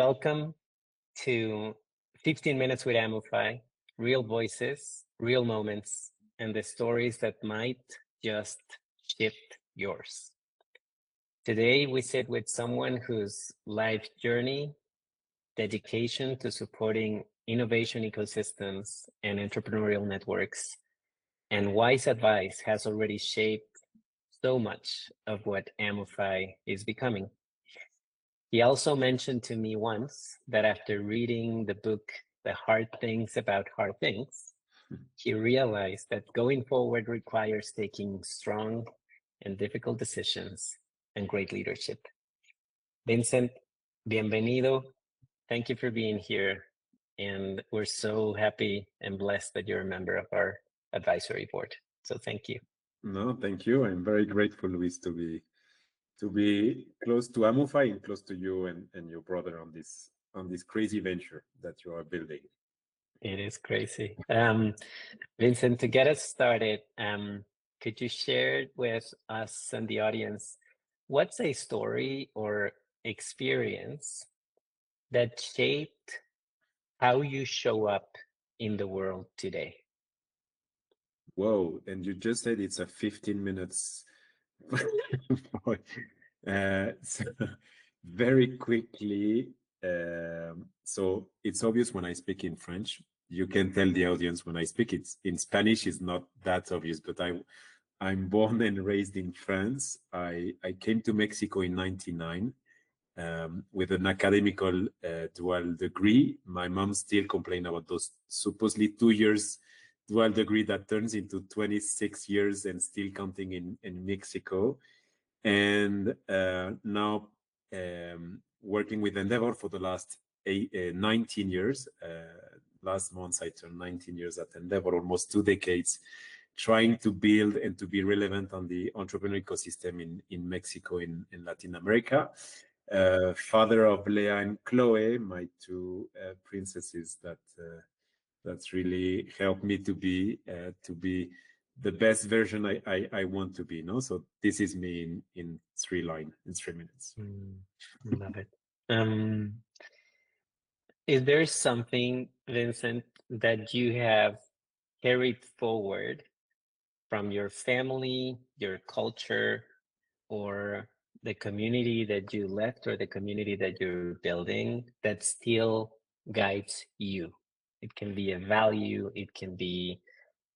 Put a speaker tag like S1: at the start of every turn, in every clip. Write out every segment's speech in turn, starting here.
S1: Welcome to 15 Minutes with Amoofy, real voices, real moments, and the stories that might just shift yours. Today, we sit with someone whose life journey, dedication to supporting innovation ecosystems and entrepreneurial networks, and wise advice has already shaped so much of what Amoofy is becoming. He also mentioned to me once that after reading the book, The Hard Things About Hard Things, he realized that going forward requires taking strong and difficult decisions and great leadership. Vincent, bienvenido. Thank you for being here. And we're so happy and blessed that you're a member of our advisory board. So thank you.
S2: No, thank you. I'm very grateful, Luis, to be close to Amoofy and close to you and your brother on this crazy venture that you are building.
S1: It is crazy. Vincent, to get us started, could you share with us and the audience what's a story or experience that shaped how you show up in the world today?
S2: Whoa, and you just said it's a 15 minutes. So very quickly, so it's obvious when I speak in French. You can tell the audience when I speak it's in Spanish is not that obvious, but I'm born and raised in France. I came to Mexico in 99 with an academical dual degree. My mom still complained about those supposedly 2 years dual degree that turns into 26 years and still counting in Mexico. And now working with Endeavor for the last 19 years. Last month, I turned 19 years at Endeavor, almost 2 decades, trying to build and to be relevant on the entrepreneurial ecosystem in Mexico, in Latin America. Father of Leah and Chloe, my 2 princesses that's really helped me to be the best version I want to be. No, so this is me in 3 minutes.
S1: Love it. Is there something, Vincent, that you have carried forward from your family, your culture, or the community that you left or the community that you're building that still guides you? It can be a value, it can be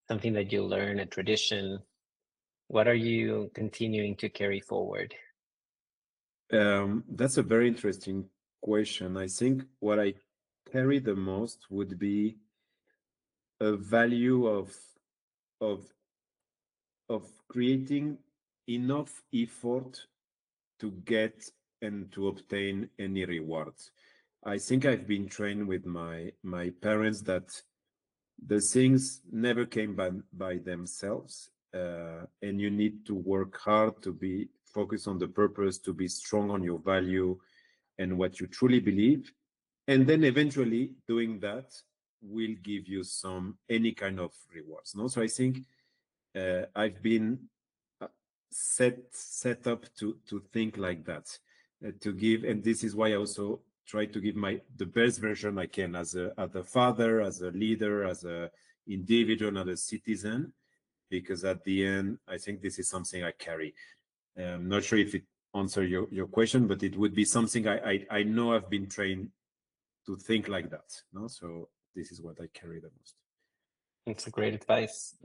S1: something that you learn, a tradition. What are you continuing to carry forward?
S2: That's a very interesting question. I think what I carry the most would be a value of creating enough effort to get and to obtain any rewards. I think I've been trained with my parents that the things never came by themselves, and you need to work hard to be focused on the purpose, to be strong on your value and what you truly believe, and then eventually doing that will give you any kind of rewards. No, so I think I've been set up to think like that, to give, and this is why I also try to give the best version I can as a father, as a leader, as a individual, as a citizen, because at the end I think this is something I carry. I'm not sure if it answer your question, but it would be something I know I've been trained to think like that. No, so this is what I carry the most.
S1: It's a great advice.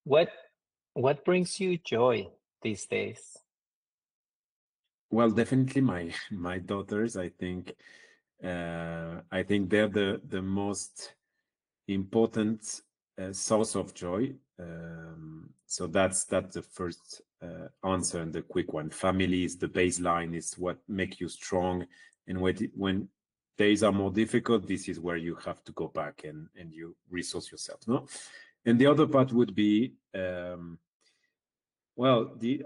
S1: What brings you joy these days?
S2: Well, definitely my daughters. I think they're the most important source of joy. So that's the first answer and the quick one. Family is the baseline. Is what makes you strong, and when days are more difficult, this is where you have to go back and you resource yourself. No, and the other part would be well, the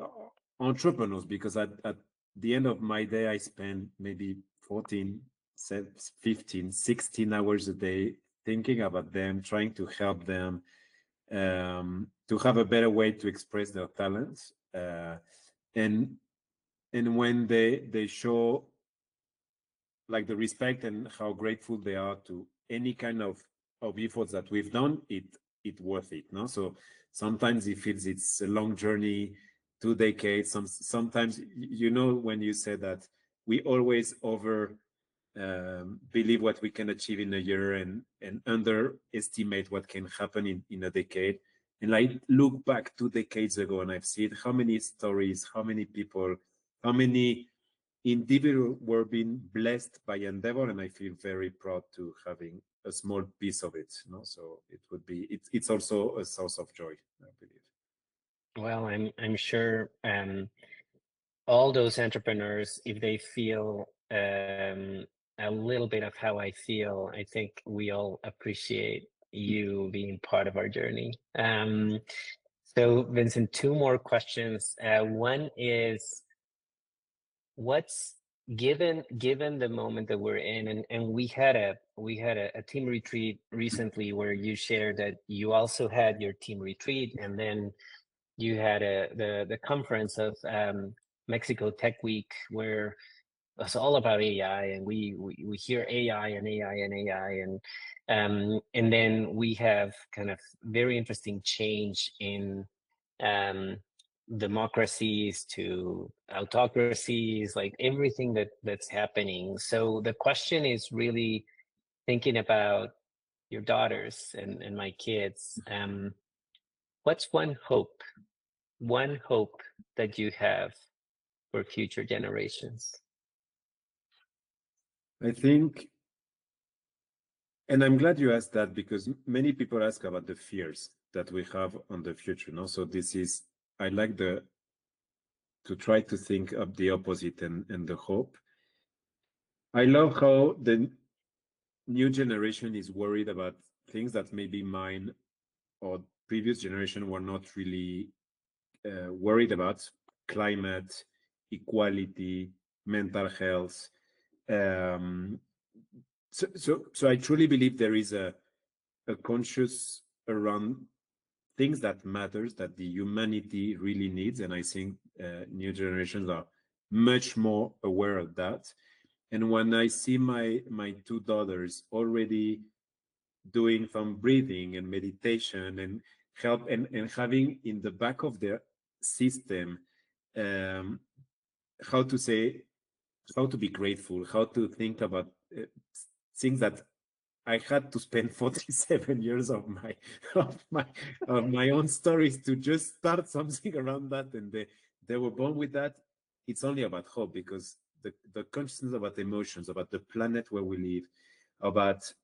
S2: entrepreneurs, because at the end of my day, I spend maybe 14, 15, 16 hours a day thinking about them, trying to help them to have a better way to express their talents. And when they show like the respect and how grateful they are to any kind of efforts that we've done, it worth it. No, so sometimes it feels it's a long journey, 2 decades. Sometimes when you say that we always over believe what we can achieve in a year and underestimate what can happen in a decade. And I look back 2 decades ago and I've seen how many stories, how many people, how many individuals were being blessed by endeavor, and I feel very proud to having a small piece of it. So it's also a source of joy, I believe.
S1: Well, I'm sure all those entrepreneurs, if they feel a little bit of how I feel, I think we all appreciate you being part of our journey. So Vincent, two more questions. One is, what's given the moment that we're in, and we had a team retreat recently where you shared that you also had your team retreat, and then you had the conference of Mexico Tech Week, where it's all about AI, and we hear AI and AI and AI, and then we have kind of very interesting change in democracies to autocracies, like everything that's happening. So the question is really thinking about your daughters and my kids. What's one hope that you have for future generations?
S2: I think, and I'm glad you asked that, because many people ask about the fears that we have on the future. So I like to try to think of the opposite and the hope. I love how the new generation is worried about things that maybe mine or previous generation were not really worried about: climate, equality, mental health. Um, so I truly believe there is a conscious around things that matters, that the humanity really needs, and I think new generations are much more aware of that. And when I see my two daughters already doing some breathing and meditation and help and having in the back of their system um, how to say, how to be grateful, how to think about things that I had to spend 47 years of my own stories to just start something around that, and they were born with that. It's only about hope, because the consciousness about emotions, about the planet where we live, about,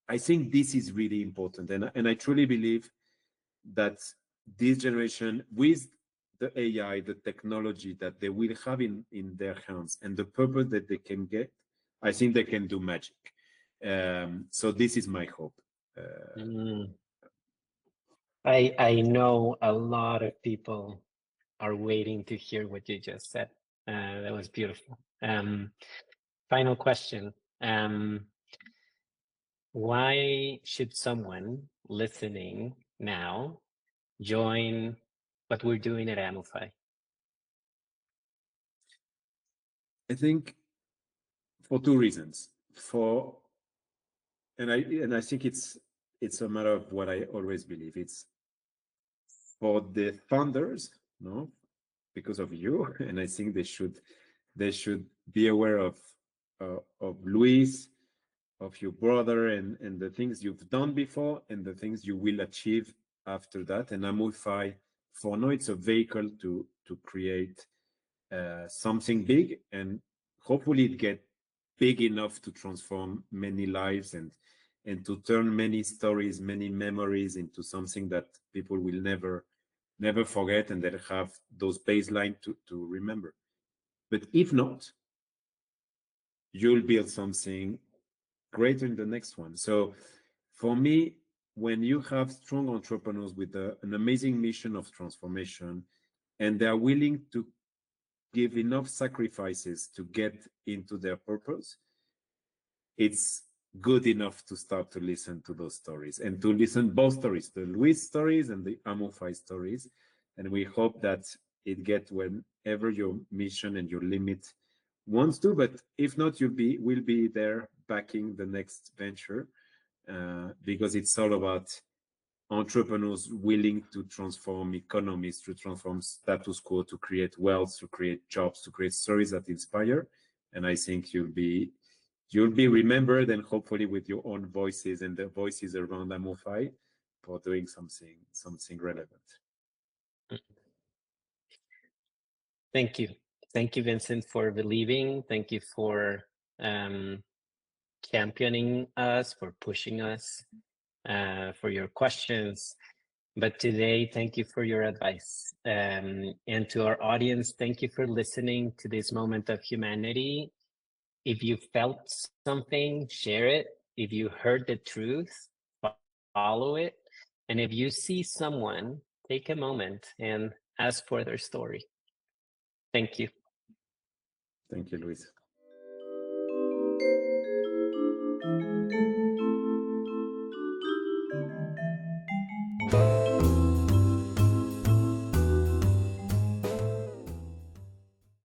S2: I think this is really important, and I truly believe that this generation, with the AI, the technology that they will have in their hands, and the purpose that they can get, I think they can do magic. So this is my hope.
S1: Mm. I know a lot of people are waiting to hear what you just said. That was beautiful. Final question. Why should someone listening now join what we're doing at Amoofy?
S2: I think for two reasons. I think it's a matter of what I always believe. It's for the founders, no, because of you, and I think they should be aware of Luis, of your brother, and the things you've done before and the things you will achieve after that. And Amoofy, for now, it's a vehicle to create something big, and hopefully it get big enough to transform many lives and to turn many stories, many memories into something that people will never forget, and that have those baseline to remember. But if not, you'll build something greater in the next one. So for me, when you have strong entrepreneurs with an amazing mission of transformation, and they are willing to give enough sacrifices to get into their purpose, it's good enough to start to listen to those stories, and to listen both stories, the Luis stories and the Amoofy stories. And we hope that it get whenever your mission and your limit wants to, but if not, we'll be there backing the next venture, because it's all about entrepreneurs willing to transform economies, to transform status quo, to create wealth, to create jobs, to create stories that inspire. And I think you'll be remembered, and hopefully with your own voices and the voices around Amoofy, for doing something relevant.
S1: Thank you. Thank you, Vincent, for believing. Thank you for championing us, for pushing us, for your questions. But today, thank you for your advice. And to our audience, thank you for listening to this moment of humanity. If you felt something, share it. If you heard the truth, follow it. And if you see someone, take a moment and ask for their story. Thank you.
S2: Thank you, Luis.